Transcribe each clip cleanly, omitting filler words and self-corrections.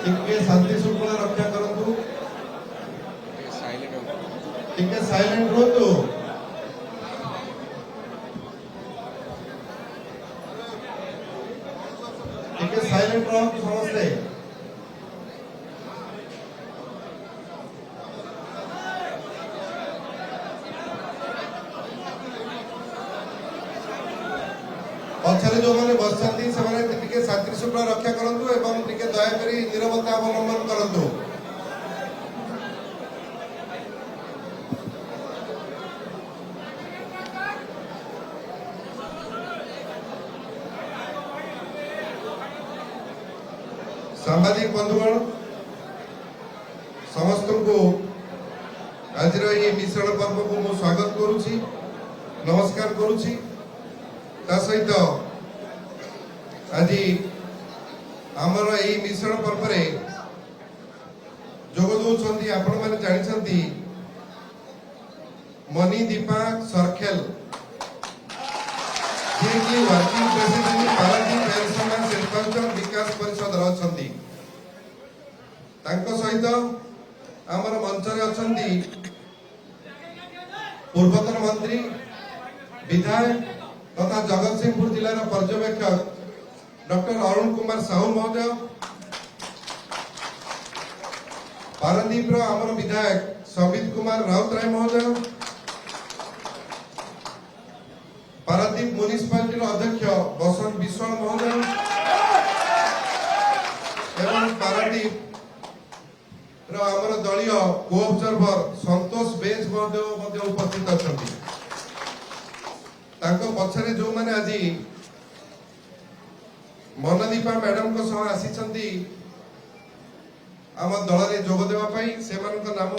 टिके शांति शृंखला रक्षा करंतु टिके साइलेंट रहतु टिके साइलेंट रहतु समस्ते पछरे जो माने बसचंती से माने टिके शांति शृंखला रक्षा करंतु एवं टिके दया करी नीरवता अवलंबन करंतु। सांबादिक बंधुगण समस्त को आज मिश्रण पर्व को मु स्वागत करुछि नमस्कार करुछि। ता सहित आज आमर यही मिश्रण पर्व रे जोग दौरान आपण मैंने जानी मनी दीपा सरखेल जे कि वर्किंग प्रेसिडेंट पारादीप एरसमा शिल्पांचल विकास परिषद रही सहित आमर मंच अच्छा पूर्वतन मंत्री विधायक तथा जगतसिंहपुर जिलार पर्यवेक्षक डॉक्टर अरुण कुमार साहू महोदय पारादीप आमर विधायक समित कुमार राउतराय महोदय पारादीप म्युनिसिपालिटी अध्यक्ष बसंत विश्वाल महोदय एवं पारादीप आमर दलीय को ऑब्जर्वर संतोष बेज महोदय उपस्थित अच्छा पछरे जो माने आज मनदीपा मैडम को सह आसी आम दल में जोग देवाई से नाम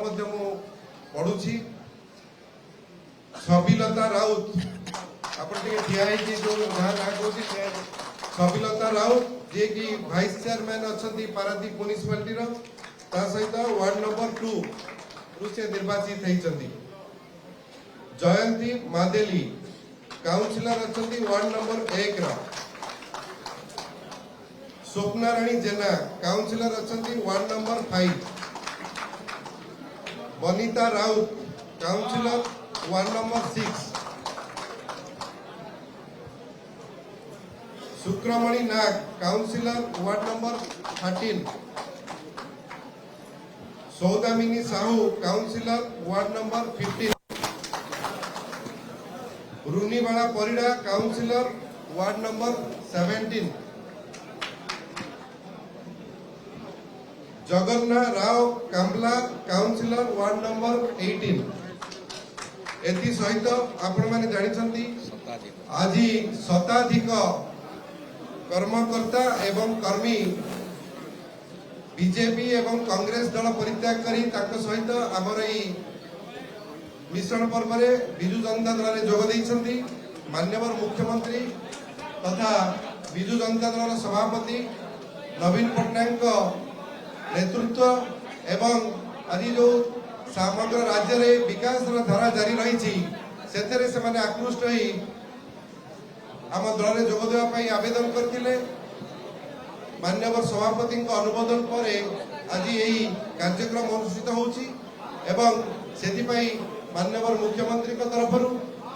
पढ़ुची छबिलता राउत आपड़े ठिया जो छबिलता राउत जी कि भाइस चेयरमैन अच्छा पारादीप म्युनिसिपालिटी सहित वार्ड नंबर 2 रु से निर्वाचित होती जयंती मादेली काउंसिलर अच्छा ward number 1 Swapna Rani Jena councillor अच्छा ward number 5 Banita Raut councillor ward number 6 Shukramani Nag councillor ward number 13 Saudamini Sahu councillor ward number 15 Runibala Parida councillor ward number 17 Jagannath Rao Kamala councillor ward number 18 एथि सहित आपण माने जानिछंती आज शताधिक कर्मकर्ता एवं कर्मी बीजेपी एवं कांग्रेस दल परित्याग करी ताको सहित आमर मिश्रण पर्व में विजु जनता दल जोग देइछंती माननीय मुख्यमंत्री तथा विजु जनता दल सभापति नवीन पट्टनायक नेतृत्व एवं आज जो समग्र राज्य में विकास धारा जारी रही से आकृष्ट होई आम दल में जोग देवाई आवेदन करथिले माननीय सभापति अनुमोदन पर आज यही कार्यक्रम अनुष्ठित होउची एवं सेतिपई माननीय मुख्यमंत्री तरफ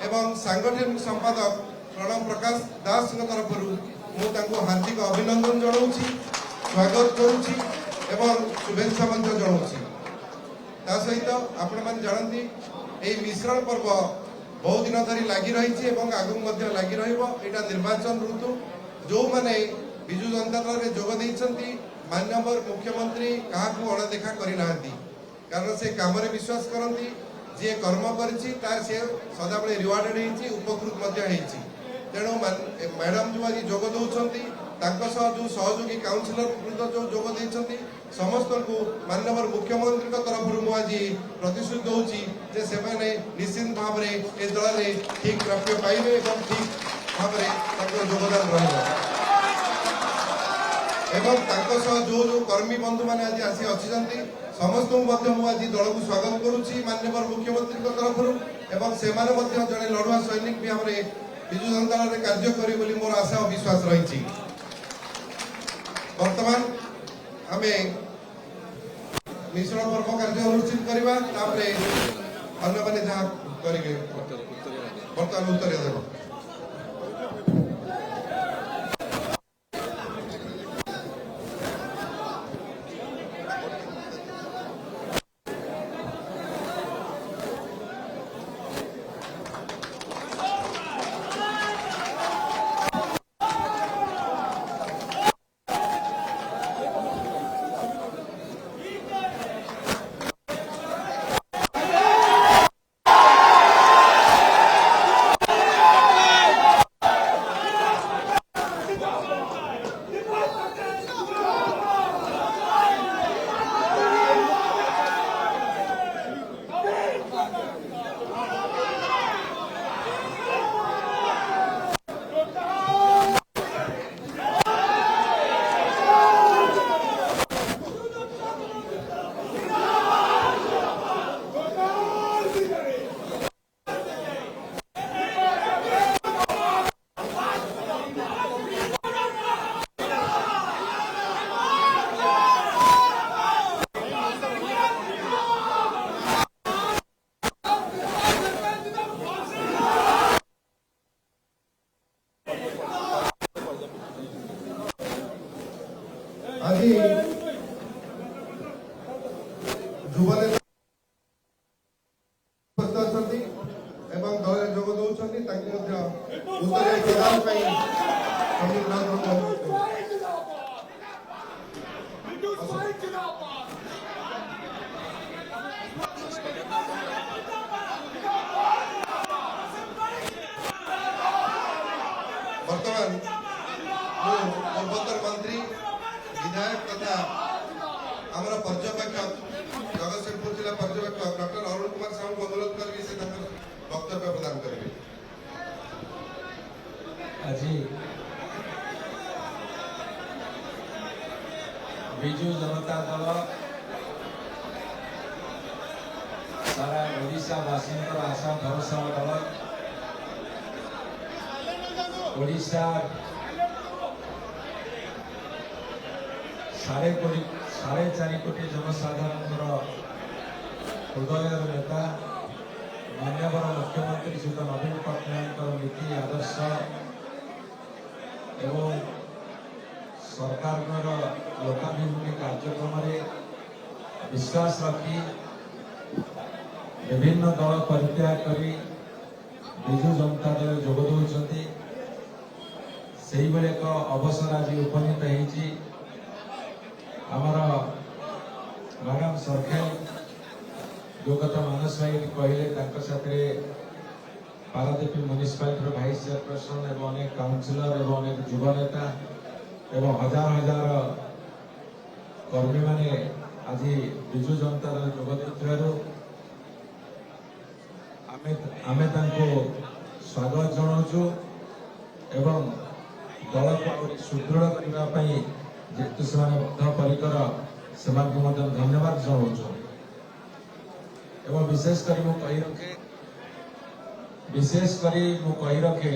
एवं सांगठनिक संपादक प्रणव प्रकाश दास तरफ मुझे हार्दिक अभिनंदन जनाऊँगी स्वागत करुँची एवं शुभेच्छा जनाऊँगी सहित आपण मैंने जानती यही मिश्रण पर्व बहुत दिन धरी लगी रही आगू लगी रहा निर्वाचन ऋतु जो मैंने विजु जनता दल में जोग देइछंती माननीय मुख्यमंत्री क्या अणदेखा करना कारण से काम विश्वास करती जी कर्म करी सदा बेले रिवार्डेड उपकृत तेणु मैडम जो आज जोग दौरान जो सहयोगी काउंसिलर जो जोग देइछंती समस्त को माननीय मुख्यमंत्री तरफ मुझे प्रतिश्रुति दूसरी से निश्चित भाव में ए दल में ठीक प्राप्य पाइबे और ठीक भाव में योगदान रहा एवं जो जो कर्मी बंधु मैंने आज आसी अच्छी समस्त आज दल को स्वागत करुच्ची माननीय मुख्यमंत्री तरफ एवं से जड़े लड़ुआ सैनिक भाव में विजु जनता दल कार्य करी मोर आशा और विश्वास रही। वर्तमान आमे मिश्रण पर्व कार्य अनुष्ठित करवा तापरे अन्य माने जहाँ करेंगे बर्तमान उत्तर देव आज युवा नेता एवं दल जोग दौरान उत्तर प्रदान बर्तमान पूर्वोत्तर मंत्री विधायक तथा आमर पर्यवेक्षक जगतसिंहपुर जिला पर्यवेक्षक डॉक्टर अरुण कुमार साहू को अनुरोध करके से वक्तव्य प्रदान करेंगे। आज विजु जनता दल सारा ओडिशावासी आशा भरोसा दल ओडिशा साढ़े 4.5 कोटी जनसाधारण हृदय नेता माननीय मुख्यमंत्री श्री नवीन पट्टनायक नीति आदर्श एवं सरकार लोकाभिमुखी कार्यक्रम विश्वास रखी विभिन्न दल परित्याग करी विजु जनता दल जोग दौरान एक अवसर आज उपनीत होती आमर मैडम सरखेल जो कथा मानस भाई कहले पारादीप म्युनिसिपालिटी भाइस चेयरपर्सन एवं अनेक काउंसिलर एवं अनेक युव नेता एवं हजार हजार कर्मी माने आज विजु जनता दल जोग देथिबारु आमे स्वागत जनाऊँ एवं दल को सुदृढ़ करने जेतु से परिकर से धन्यवाद जनाऊँ एवं विशेष कर कही रखे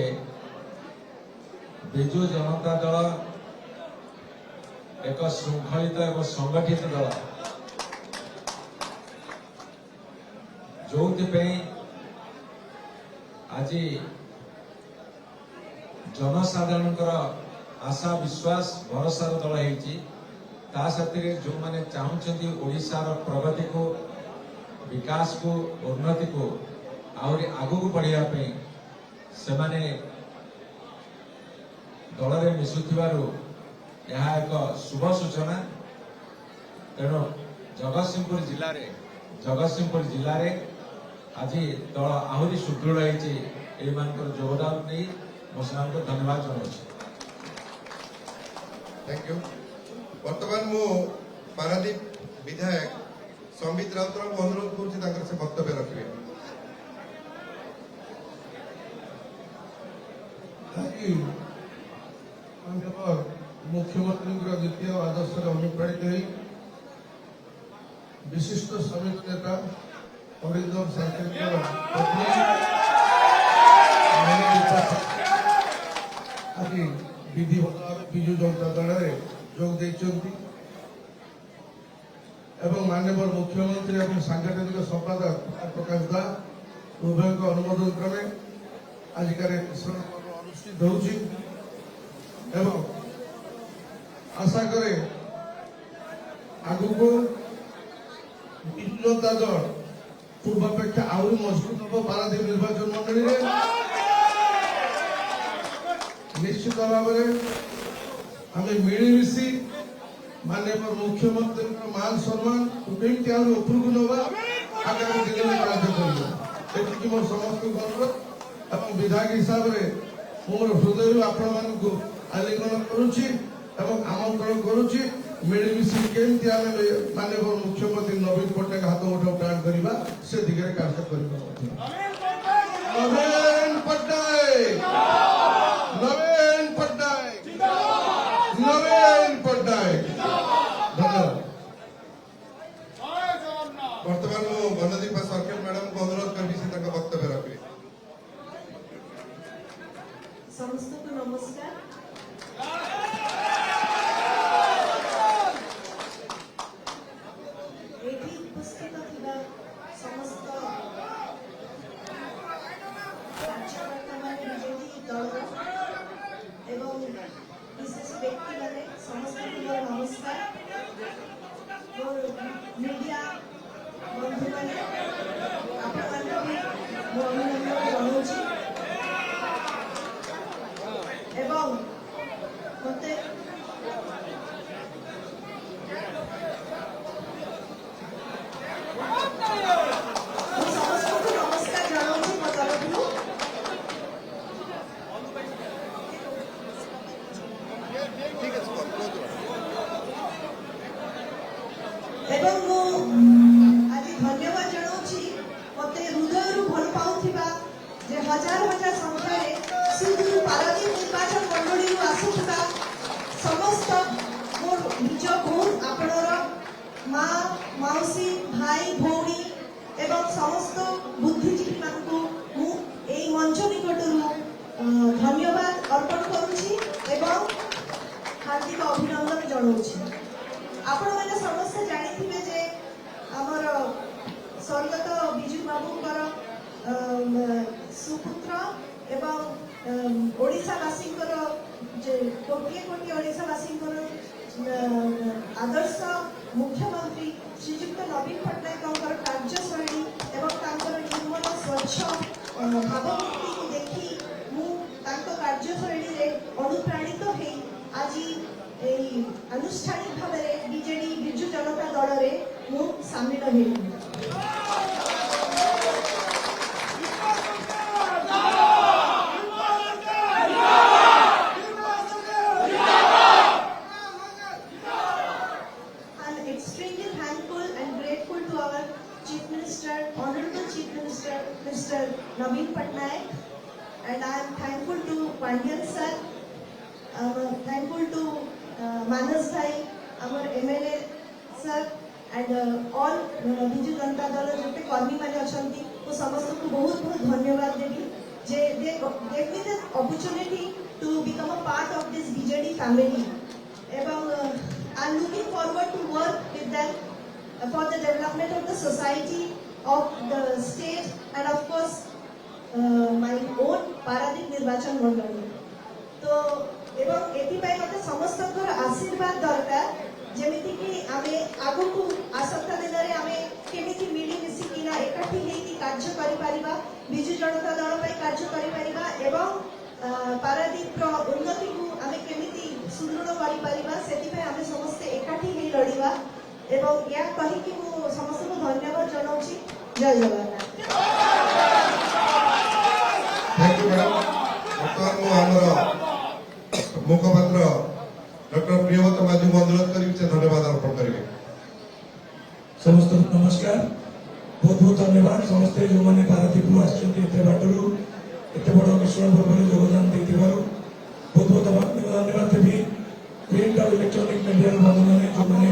विजु जनता दल एक श्रृंखलित एवं संगठित दल जो आज जनसाधारण आशा विश्वास भरोसा दल होती जो माने चाहते ओडिशार प्रगति को विकास को उन्नति को आहरी आगू बढ़ापी से दल में मिशुथिबारु यह एक शुभ सूचना तेणु जगतसिंहपुर जिले में आज दल आहरी सुदृढ़ होती योगदान नहीं मुझे धन्यवाद जनाऊँ। Thank you. वर्तमान मु पारादीप विधायक संबित राउत को अनुरोध कर वक्तव्य रखिए। मुख्यमंत्री द्वितीय आदर्श अनुप्राणित हो विशिष्ट श्रमिक नेता अरिंदम साकेत आज विधि भाव विजु जनता दल में जोग देते এবং মাননীয় মুখ্যমন্ত্রী এবং সাংগঠনিক সম্পাদক প্রকাশ দাস উভয়ଙ୍କ অনুমোদন ক্রমে আজকের অনুষ্ঠিত হচ্ছে এবং আশা করে আগুক বিজু জনতা দল পূর্বাপেক্ষা আହୁରି মজবুত হব পারাদ্বীপ নির্বাচন মন্ডলীরে নিশ্চিত ভাবে আমি মিলিমিশি মাননীয় মুখ্যমন্ত্রীଙ୍କ মান সম্মান কেମିତି আହୁରି ଉପରକୁ ନେବା ଆଗାମୀ ଦିନରେ କାର୍ଯ୍ୟ କରିବା ଏତିକି ମୋ ସମସ୍ତଙ୍କୁ ଅନୁରୋଧ ଏବଂ ବିଧାୟକ ହିସାବରେ ମୁଁ ମୋର ହୃଦୟରୁ ଆପଣମାନଙ୍କୁ ଆଲିଙ୍ଗନ କରୁଛି ଏବଂ ଆମନ୍ତ୍ରଣ କରୁଛି ମିଳିମିଶି କେମିତି ଆମେ ମାନନୀୟ ମୁଖ୍ୟମନ୍ତ୍ରୀ ନବୀନ ପଟ୍ଟନାୟକ ହାତ ମୁଠା ଉଠାଣ କରିବା ସେ ଦିଗରେ କାର୍ଯ୍ୟ କରିବା ମଧ୍ୟ ନବୀନ ପଟ୍ଟନାୟକ ନବୀନ ପଟ୍ଟନାୟକ ନବୀନ ପଟ୍ଟନାୟକ ଧନ୍ୟବାଦ। ବର୍ତ୍ତମାନ ମୁଁ ବନଦୀପା ସର୍କେଲ ମ୍ୟାଡାମଙ୍କୁ ଅନୁରୋଧ କରିବି ସେ ତାଙ୍କ ବକ୍ତବ୍ୟ ରଖିବେ। ସମସ୍ତଙ୍କୁ ନମସ୍କାର। ଏଠି ଉପସ୍ଥିତ ଥିବା ସମସ୍ତ କାର୍ଯ୍ୟକର୍ତ୍ତାମାନେ ବିଜେଡି ଦଳର ଏବଂ ବିଶେଷ ବ୍ୟକ୍ତିମାନେ ସମସ୍ତଙ୍କୁ ମୋର ନମସ୍କାର। ମୋର ମିଡିଆ ବନ୍ଧୁମାନେ ଆପଣମାନଙ୍କୁ ବି ମୁଁ ଅଭିନନ୍ଦନ ଜଣାଉଛି ଏବଂ ମୋତେ ମୁଁ ସମସ୍ତଙ୍କୁ ନମସ୍କାର ଜଣାଉଛି ମୋ ତରଫରୁ। ଏବଂ ମୁଁ ଆଜି ଧନ୍ୟବାଦ ଜଣାଉଛି ମୋତେ ହୃଦୟରୁ ଭଲ ପାଉଥିବା ଯେ ହଜାର ହଜାର ସଂଖ୍ୟାରେ ସୁଦୂର ପାରାଦ୍ୱୀପ ନିର୍ବାଚନ ମଣ୍ଡଳୀରୁ ଆସୁଥିବା ସମସ୍ତ ମୋର ନିଜ ଭଉଣୀ ଆପଣର ମା ମାଉସୀ ଭାଇ ଭଉଣୀ ଏବଂ ସମସ୍ତ ବୁଦ୍ଧିଜୀବୀମାନଙ୍କୁ ମୁଁ ଏହି ମଞ୍ଚ ନିକଟରୁ ଧନ୍ୟବାଦ ଅର୍ପଣ କରୁଛି ଏବଂ ହାର୍ଦ୍ଦିକ ଅଭିନନ୍ଦନ ଜଣାଉଛି। ଆପଣମାନେ ସମସ୍ତେ ଜାଣିଥିବେ ଯେ ଆମର ସ୍ୱର୍ଗତ ବିଜୁ ବାବୁଙ୍କର ସୁପୁତ୍ର ଏବଂ ଓଡ଼ିଶାବାସୀଙ୍କର ଯେ କୋଟିଏ କୋଟିଏ ଓଡ଼ିଶାବାସୀଙ୍କର ଆଦର୍ଶ ମୁଖ୍ୟମନ୍ତ୍ରୀ ଶ୍ରୀଯୁକ୍ତ ନବୀନ ପଟ୍ଟନାୟକଙ୍କର କାର୍ଯ୍ୟଶୈଳୀ ଏବଂ ତାଙ୍କର ନିର୍ମଳ ସ୍ୱଚ୍ଛ ଭାବମୂର୍ତ୍ତିକୁ ଦେଖି ମୁଁ ତାଙ୍କ କାର୍ଯ୍ୟଶୈଳୀରେ ଅନୁପ୍ରାଣିତ ହେଇ ଆଜି এই আনুষ্ঠানিক ভাবে বিজেডি বিজু জনতা দলরে মু সামিল হেলি। I'm extremely thankful and grateful to our Chief Minister, Honorable Chief Minister, Mr. Naveen Patnaik, and I am thankful to Pandian sir. I'm thankful to Manas Bhai, our MLA sir, and all Biju Janata Dal jete कर्मी माने अछंती वो समस्त को बहुत बहुत धन्यवाद देबी जे they gave me this opportunity to become a part of this BJD family. এবং I'm looking forward to work with them for the development of the society, of the state, and of course my own Paradip Nirbachan Mandali. तो এবং এথিপাই মতে সমস্তଙ୍କର আশীর্বাদ দরকার যেমিতিকি আমি আগুকু আসন্তা দিନରେ আমি কেমিতি মিলি মিশিকিনা একাঠি হেইকি কার্য করিপারিবা বিজু জনতা দল পাই কার্য করিপারিবা এবং পারাদীপর উন্নতিকু আমি কেমিতি সুদৃঢ় করিপারিবা সেথিপাই আমি সমস্তে একাঠি হেই লড়িবা এবং ইয়া কহিকি মু সমস্তଙ୍କୁ ধন্যবাদ জଣାଉଛି। জয় জগন্নাথ। Thank you madam. বর্তমান ମୁଁ ଆମର মুখপাত্র ডক্টর প্রিয়ব্রত মাঝীଙ୍କୁ অনুরোধ କରିବି ସେ ଧନ୍ୟବାଦ ଅର୍ପଣ କରିବେ। समस्त नमस्कार बहुत बहुत धन्यवाद समस्ते जो मैंने पारादीप आसते बाटू एत बड़ मिश्रण पर्व योगदान देती बहुत बहुत धन्यवाद देवी प्रिंट और इलेक्ट्रोनिक मीडिया बंधु मैंने जो मैंने